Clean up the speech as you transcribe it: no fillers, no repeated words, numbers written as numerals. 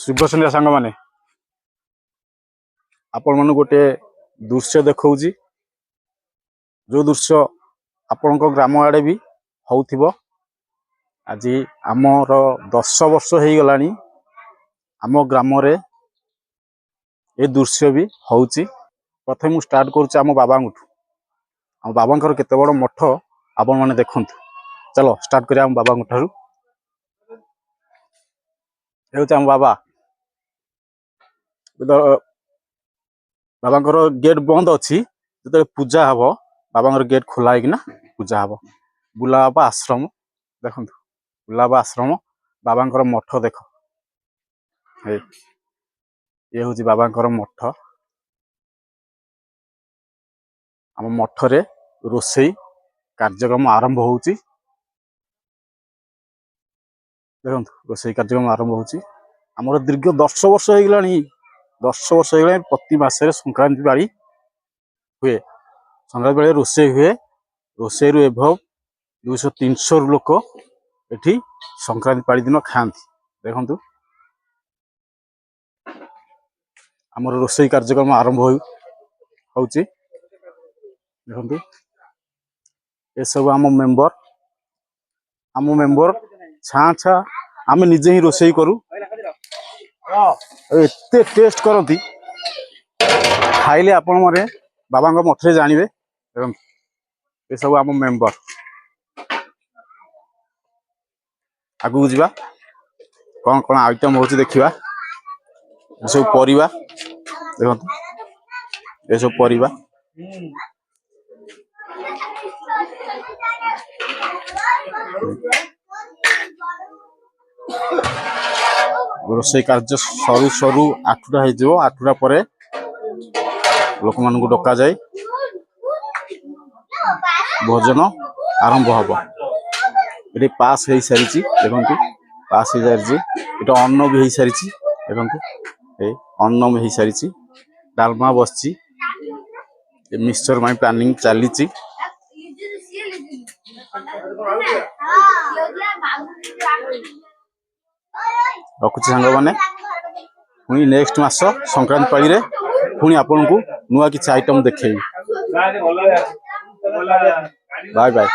शुभ संध्या सांग माने आपण मन गोटे दृश्य देखौजी जो दृश्य आपण ग्राम आड़े भी होउथिबो। आज आमर 10 वर्ष हो गलानी आम ग्राम रे ए दृश्य भी होउची। प्रथम मु स्टार्ट करूची आम बाबा आम बाबा केते बड़ मठ आपण माने देखंतु। चलो स्टार्ट करिया आम बाबा ठारू। हे आम बाबा बाबा गेट बंद अच्छी जो पूजा हम बाबा गेट खोला है पूजा हम बुला बाबा आश्रम देखो बुला बाबा आश्रम बाबा मठ देख ये हूँ बाबा मठ। आम मठरे रोसई कार्यक्रम आरंभ होउची। देखो रोसई कार्यक्रम आरंभ होउची। आमर दीर्घ 10 वर्ष हो गलानी 10 वर्ष हो गला प्रति मासरे संक्रांति पाली हुए। संक्रांति पाली रोसई हुए। रोसई रु एभव 200-300 लोक एठी संक्रांति पाली दिन खाती। देखंतु आमर रोसई कार्यक्रम आरंभ होउची। देखंतु ए सब आम मेंबर छा छा आम निजे ही रोसई करू। एते टेस्ट करती खाइले आपण माने बाबा मठरे जानिबे। ये सब आम मेंबर आगु जावा कौन कौन आइटम होची देखिबा। सब परिबा देखो ये सब परिबा रोसई कार्य सरू सरू 8टा हो 8टा पर लोक मान डका जाए भोजन आरंभ हम। ये पास हो सारी देखो पास हो सारी ये अन्न भी हो सारी देखो अन्न भी हो सारी डालमा बसची मिक्सचर माई प्लानिंग चली रखुची सांग मैंने पुणी नेक्स्ट मास संक्रांति पाली रे पुणी आपन को नुआ किसी आइटम देखे। Bye bye.